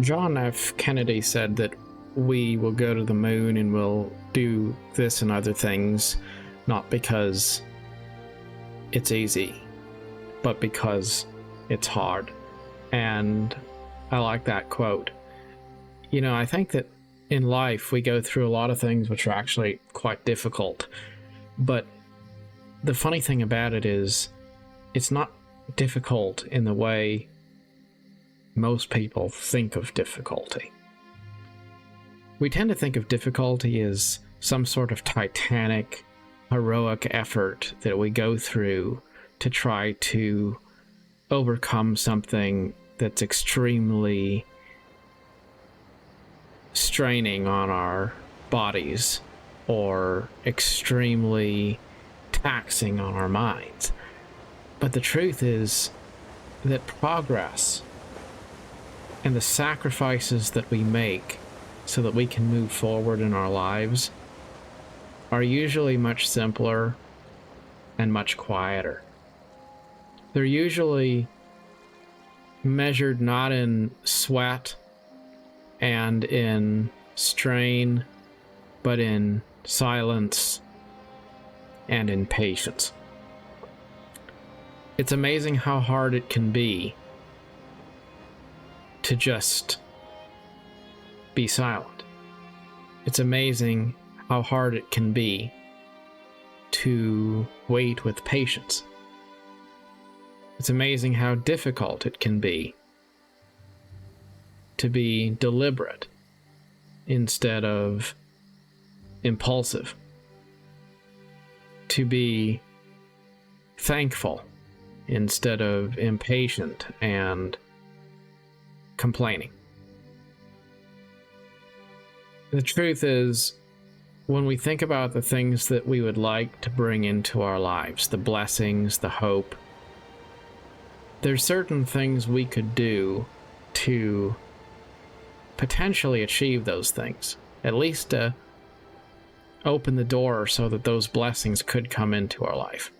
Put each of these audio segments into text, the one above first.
John F. Kennedy said that we will go to the moon and we'll do this and other things, not because it's easy, but because it's hard. And I like that quote. You know, I think that in life we go through a lot of things which are actually quite difficult. But the funny thing about it is, it's not difficult in the way most people think of difficulty. We tend to think of difficulty as some sort of titanic, heroic effort that we go through to try to overcome something that's extremely straining on our bodies or extremely taxing on our minds. But the truth is that progress and the sacrifices that we make so that we can move forward in our lives are usually much simpler and much quieter. They're usually measured not in sweat and in strain, but in silence and in patience. It's amazing how hard it can be to just be silent. It's amazing how hard it can be to wait with patience. It's amazing how difficult it can be to be deliberate instead of impulsive, to be thankful instead of impatient and complaining. The truth is, when we think about the things that we would like to bring into our lives, the blessings, the hope, there's certain things we could do to potentially achieve those things, at least to open the door so that those blessings could come into our life.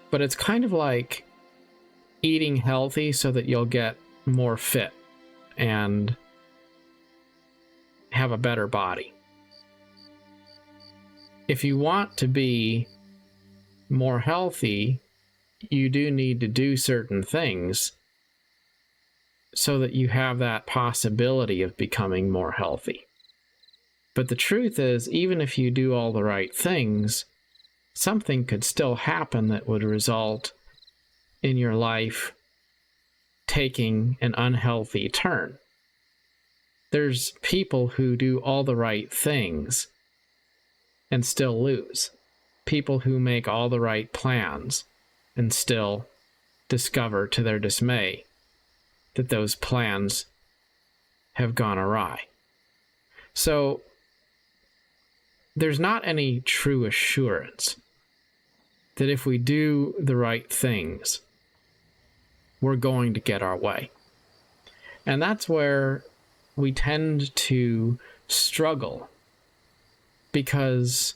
But it's kind of like eating healthy so that you'll get more fit and have a better body. If you want to be more healthy, you do need to do certain things so that you have that possibility of becoming more healthy. But the truth is, even if you do all the right things, something could still happen that would result in your life taking an unhealthy turn. There's people who do all the right things and still lose. People who make all the right plans and still discover to their dismay that those plans have gone awry. So there's not any true assurance that if we do the right things, we're going to get our way. And that's where we tend to struggle, because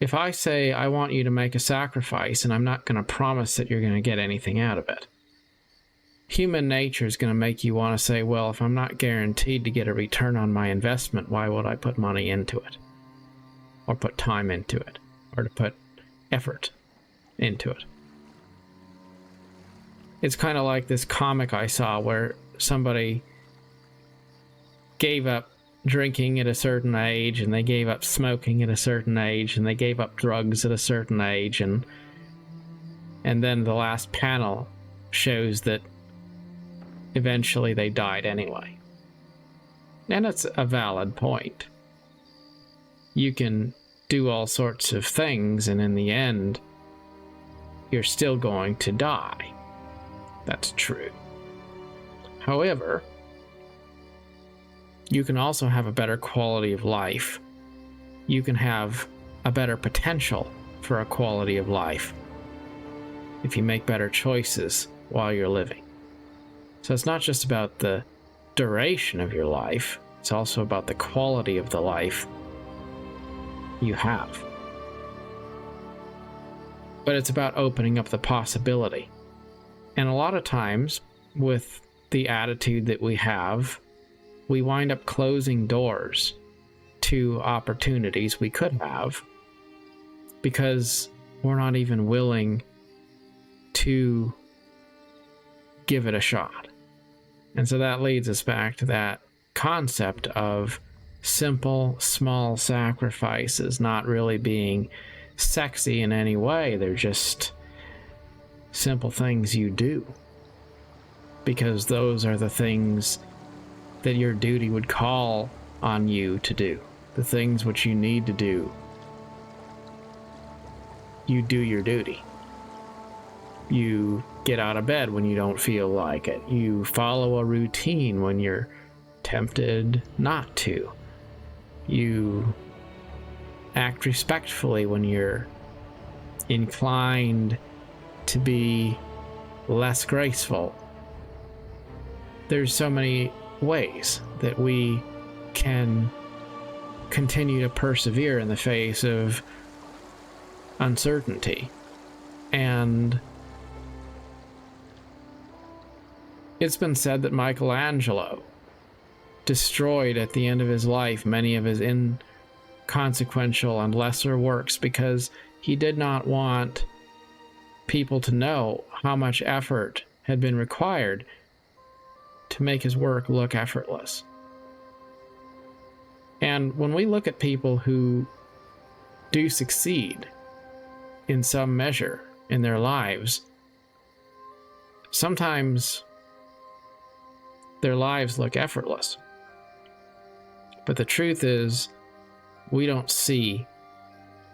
if I say I want you to make a sacrifice and I'm not going to promise that you're going to get anything out of it, human nature is going to make you want to say, well, if I'm not guaranteed to get a return on my investment, why would I put money into it? Or put time into it? Or to put effort into it? It's kind of like this comic I saw where somebody gave up drinking at a certain age, and they gave up smoking at a certain age, and they gave up drugs at a certain age, and then the last panel shows that eventually they died anyway. And it's a valid point. You can do all sorts of things, and in the end, you're still going to die. That's true. However, you can also have a better quality of life. You can have a better potential for a quality of life if you make better choices while you're living. So it's not just about the duration of your life, it's also about the quality of the life you have. But it's about opening up the possibility And a lot of times, with the attitude that we have, we wind up closing doors to opportunities we could have because we're not even willing to give it a shot. And so that leads us back to that concept of simple, small sacrifices not really being sexy in any way. They're just simple things you do because those are the things that your duty would call on you to do, the things which you need to do. You do your duty. You get out of bed when you don't feel like it. You follow a routine when you're tempted not to. You act respectfully when you're inclined to be less graceful. There's so many ways that we can continue to persevere in the face of uncertainty. And it's been said that Michelangelo destroyed at the end of his life many of his inconsequential and lesser works because he did not want people to know how much effort had been required to make his work look effortless. And when we look at people who do succeed in some measure in their lives, sometimes their lives look effortless. But the truth is, we don't see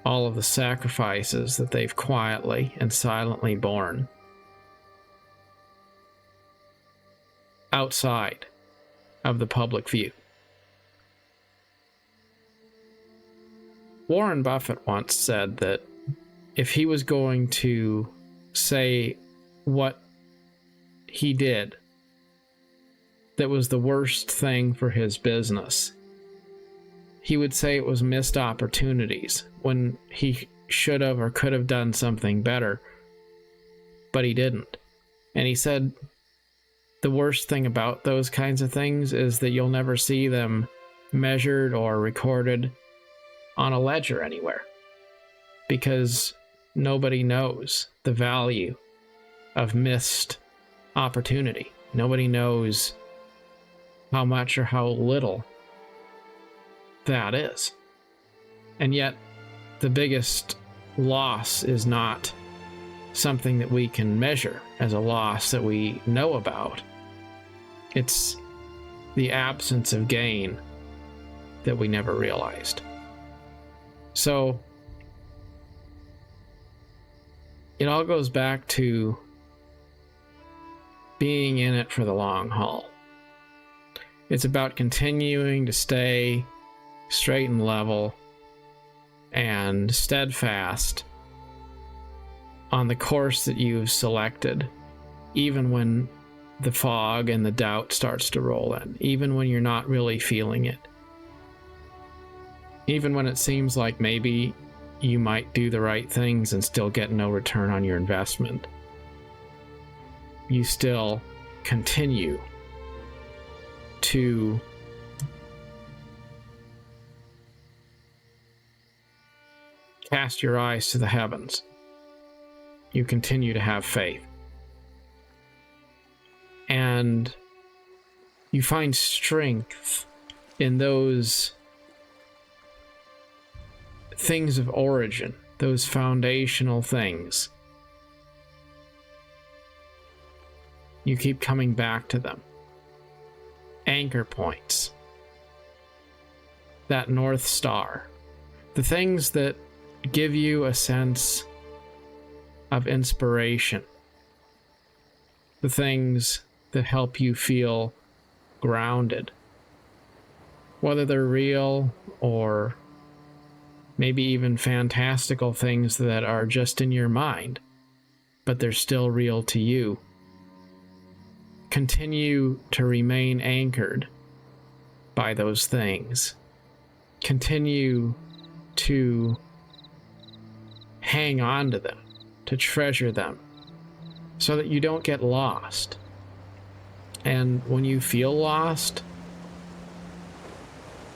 all of the sacrifices that they've quietly and silently borne outside of the public view. Warren Buffett once said that if he was going to say what he did that was the worst thing for his business, he would say it was missed opportunities when he should have or could have done something better, but he didn't. And he said the worst thing about those kinds of things is that you'll never see them measured or recorded on a ledger anywhere, because nobody knows the value of missed opportunity. Nobody knows how much or how little that is. And yet, the biggest loss is not something that we can measure as a loss that we know about. It's the absence of gain that we never realized. So, it all goes back to being in it for the long haul. It's about continuing to stay straight and level and steadfast on the course that you've selected, even when the fog and the doubt starts to roll in, even when you're not really feeling it, even when it seems like maybe you might do the right things and still get no return on your investment. You still continue to cast your eyes to the heavens. You continue to have faith. And you find strength in those things of origin, those foundational things. You keep coming back to them. Anchor points. That North Star. The things that give you a sense of inspiration. The things that help you feel grounded. Whether they're real or maybe even fantastical things that are just in your mind, but they're still real to you. Continue to remain anchored by those things. Continue to hang on to them, to treasure them, so that you don't get lost. And when you feel lost,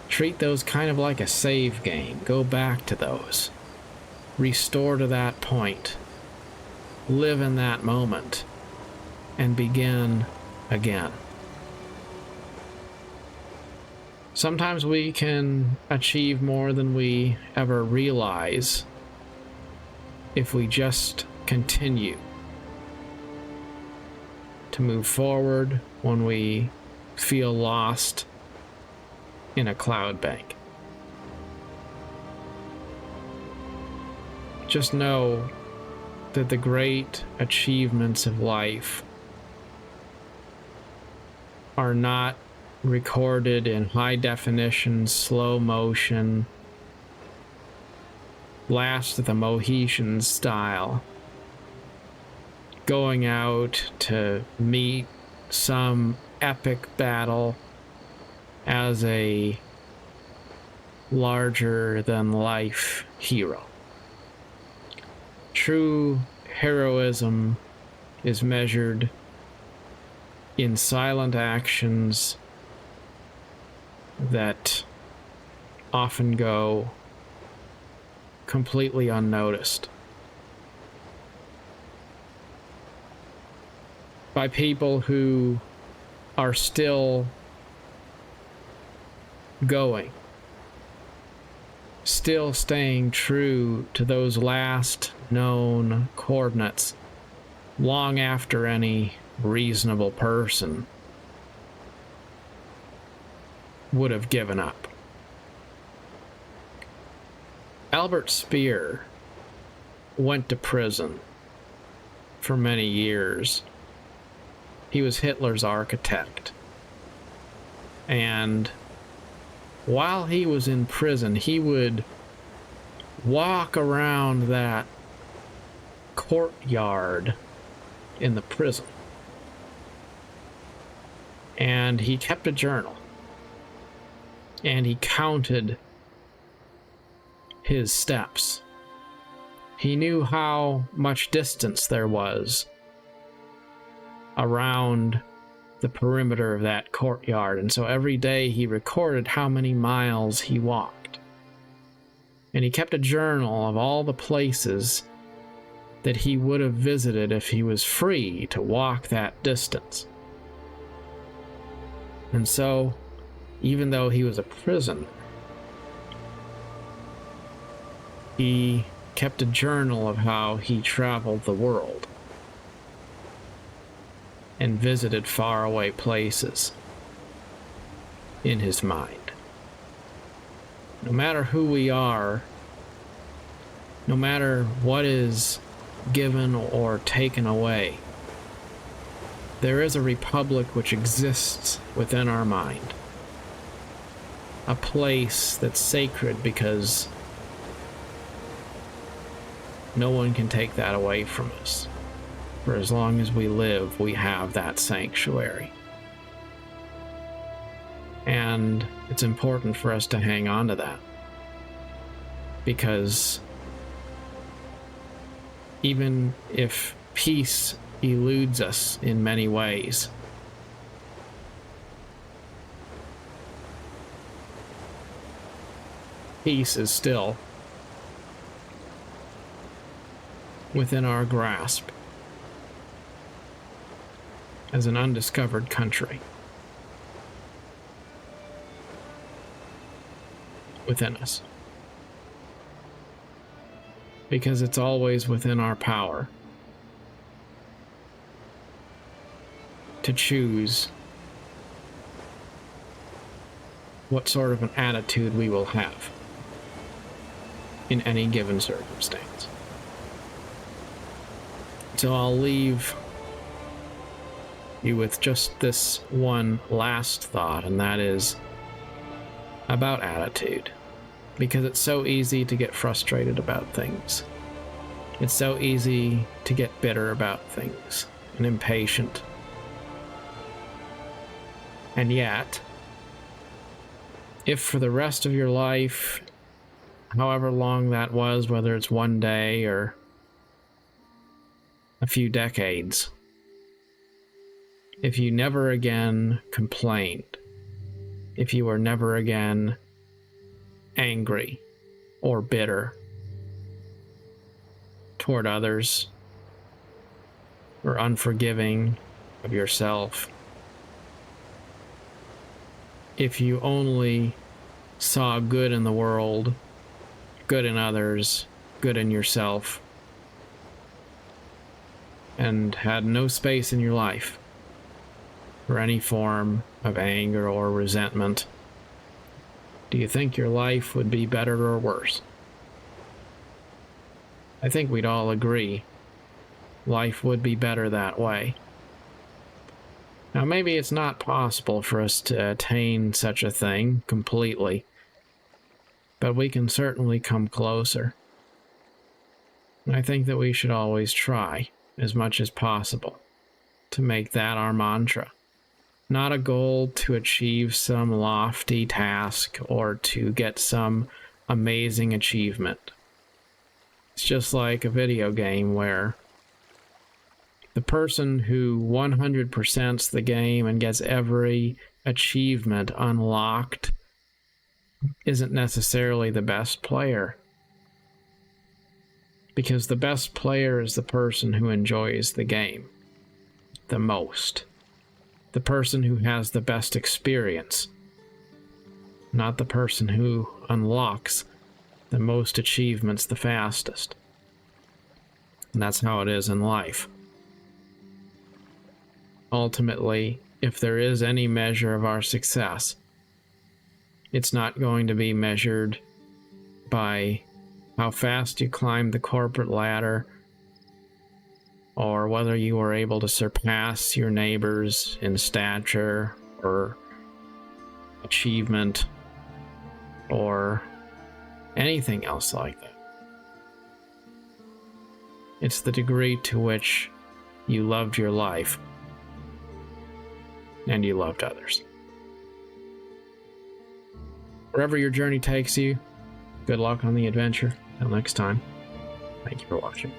treat those kind of like a save game. Go back to those. Restore to that point. Live in that moment and begin again. Sometimes we can achieve more than we ever realize if we just continue to move forward when we feel lost in a cloud bank. Just know that the great achievements of life are not recorded in high definition, slow motion, Last of the Mohicans style, going out to meet some epic battle as a larger than life hero. True heroism is measured in silent actions that often go completely unnoticed by people who are still going, still staying true to those last known coordinates long after any reasonable person would have given up. Albert Speer went to prison for many years. He was Hitler's architect. And while he was in prison, he would walk around that courtyard in the prison. And he kept a journal. And he counted his steps. He knew how much distance there was around the perimeter of that courtyard, and so every day he recorded how many miles he walked. And he kept a journal of all the places that he would have visited if he was free to walk that distance. And so, even though he was a prisoner, he kept a journal of how he traveled the world and visited faraway places in his mind. No matter who we are, no matter what is given or taken away, there is a republic which exists within our mind. A place that's sacred because no one can take that away from us. For as long as we live, we have that sanctuary. And it's important for us to hang on to that. Because even if peace eludes us in many ways, peace is still within our grasp as an undiscovered country within us, because it's always within our power to choose what sort of an attitude we will have in any given circumstance. So I'll leave you with just this one last thought, and that is about attitude. Because it's so easy to get frustrated about things. It's so easy to get bitter about things and impatient. And yet, if for the rest of your life, however long that was, whether it's one day or a few decades if you never again complained, if you were never again angry or bitter toward others or unforgiving of yourself, if you only saw good in the world, good in others, good in yourself, and had no space in your life for any form of anger or resentment, do you think your life would be better or worse? I think we'd all agree life would be better that way. Now, maybe it's not possible for us to attain such a thing completely, but we can certainly come closer. And I think that we should always try as much as possible to make that our mantra. Not a goal to achieve some lofty task or to get some amazing achievement. It's just like a video game where the person who 100%s the game and gets every achievement unlocked isn't necessarily the best player. Because the best player is the person who enjoys the game the most. The person who has the best experience, not the person who unlocks the most achievements the fastest. And that's how it is in life. Ultimately, if there is any measure of our success, it's not going to be measured by how fast you climbed the corporate ladder, or whether you were able to surpass your neighbors in stature or achievement or anything else like that. It's the degree to which you loved your life and you loved others. Wherever your journey takes you, good luck on the adventure. Till next time, thank you for watching.